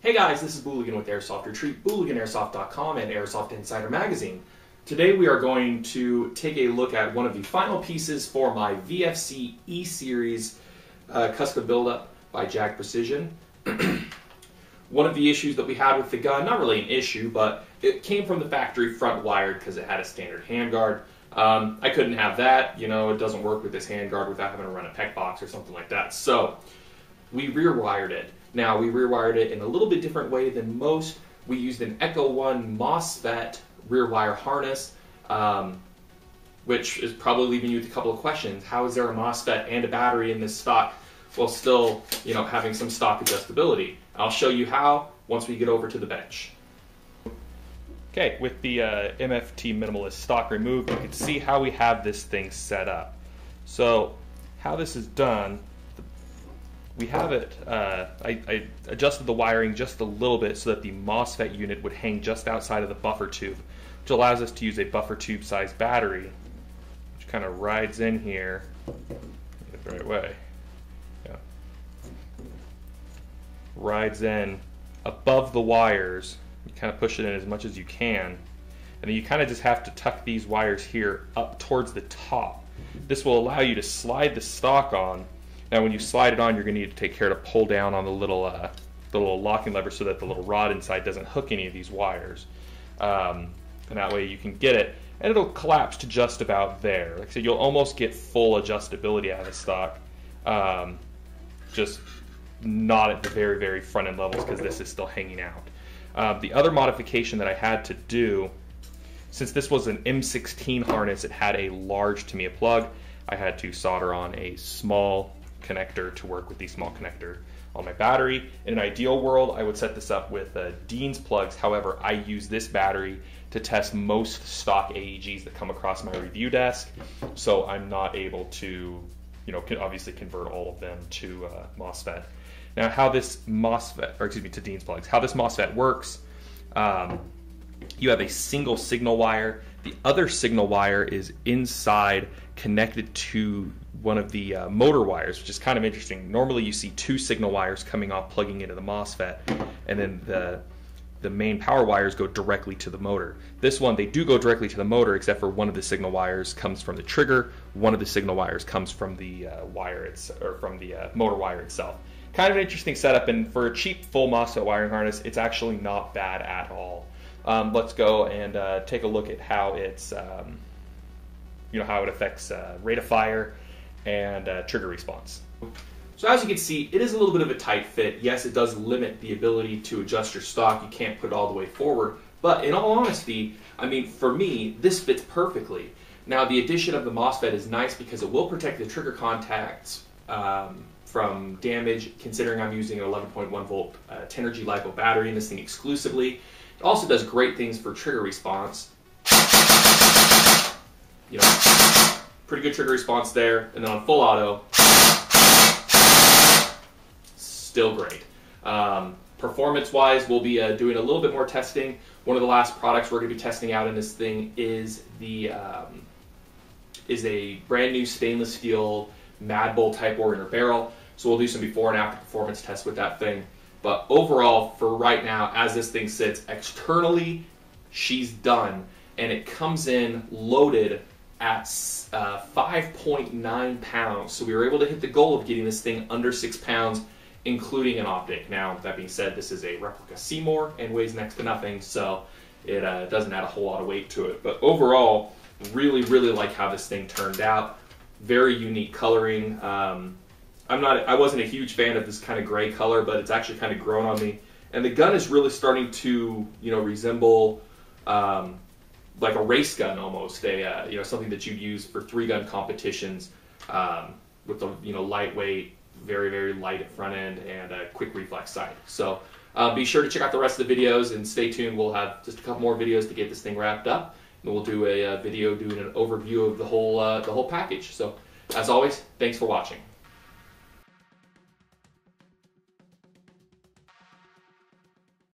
Hey guys, this is Booligan with Airsoft Retreat, BooliganAirsoft.com, and Airsoft Insider Magazine. Today we are going to take a look at one of the final pieces for my VFC E-Series custom build-up by Jag Precision. One of the issues that we had with the gun, not really an issue, but it came from the factory front wired because it had a standard handguard. I couldn't have that, you know, it doesn't work with this handguard without having to run a PEC box or something like that. So we rear wired it. Now, we rear wired it in a little bit different way than most. We used an Echo 1 MOSFET rear wire harness, which is probably leaving you with a couple of questions. How is there a MOSFET and a battery in this stock while still, you know, having some stock adjustability? I'll show you how once we get over to the bench. Okay, with the MFT minimalist stock removed, you can see how we have this thing set up. So, how this is done, we have it, I adjusted the wiring just a little bit so that the MOSFET unit would hang just outside of the buffer tube, which allows us to use a buffer tube sized battery, which kind of rides in here, get the right way, yeah. Rides in above the wires. You kind of push it in as much as you can, and then you kind of just have to tuck these wires here up towards the top. This will allow you to slide the stock on. Now when you slide it on, you're going to need to take care to pull down on the little locking lever so that the little rod inside doesn't hook any of these wires. And that way you can get it, and it'll collapse to just about there. Like I said, you'll almost get full adjustability out of the stock, just not at the very, very front end levels because this is still hanging out. The other modification that I had to do, since this was an M16 harness, it had a large Tamiya plug. I had to solder on a small connector to work with the small connector on my battery. In an ideal world, I would set this up with Dean's plugs. However, I use this battery to test most stock AEGs that come across my review desk, so I'm not able to, you know, obviously convert all of them to MOSFET. Now, how this MOSFET, or excuse me, to Dean's plugs, how this MOSFET works, you have a single signal wire. The other signal wire is inside, connected to one of the motor wires, which is kind of interesting. Normally you see two signal wires coming off, plugging into the MOSFET, and then the main power wires go directly to the motor. This one, they do go directly to the motor, except for one of the signal wires comes from the trigger, one of the signal wires comes from the motor wire itself. Kind of an interesting setup, and for a cheap full MOSFET wiring harness, it's actually not bad at all. Let's go and take a look at how it's, how it affects rate of fire and trigger response. So as you can see, it is a little bit of a tight fit. Yes, it does limit the ability to adjust your stock. You can't put it all the way forward. But in all honesty, I mean, for me, this fits perfectly. Now, the addition of the MOSFET is nice because it will protect the trigger contacts from damage, considering I'm using an 11.1 volt 10-energy LiPo battery in this thing exclusively. It also does great things for trigger response. You know, pretty good trigger response there, and then on full auto, still great. Performance-wise, we'll be doing a little bit more testing. One of the last products we're going to be testing out in this thing is a brand new stainless steel Mad Bull Type Warrior barrel. So we'll do some before and after performance tests with that thing. But overall, for right now, as this thing sits externally, she's done, and it comes in loaded at 5.9 pounds. So we were able to hit the goal of getting this thing under 6 pounds, including an optic. Now, that being said, this is a replica Seymour and weighs next to nothing, so it doesn't add a whole lot of weight to it. But overall, really, really like how this thing turned out. Very unique coloring. I wasn't a huge fan of this kind of gray color, but it's actually kind of grown on me. And the gun is really starting to, you know, resemble like a race gun almost, something that you'd use for 3-gun competitions with the, lightweight, very, very light at front end and a quick reflex sight. So be sure to check out the rest of the videos and stay tuned. We'll have just a couple more videos to get this thing wrapped up, and we'll do a video doing an overview of the whole package. So as always, thanks for watching.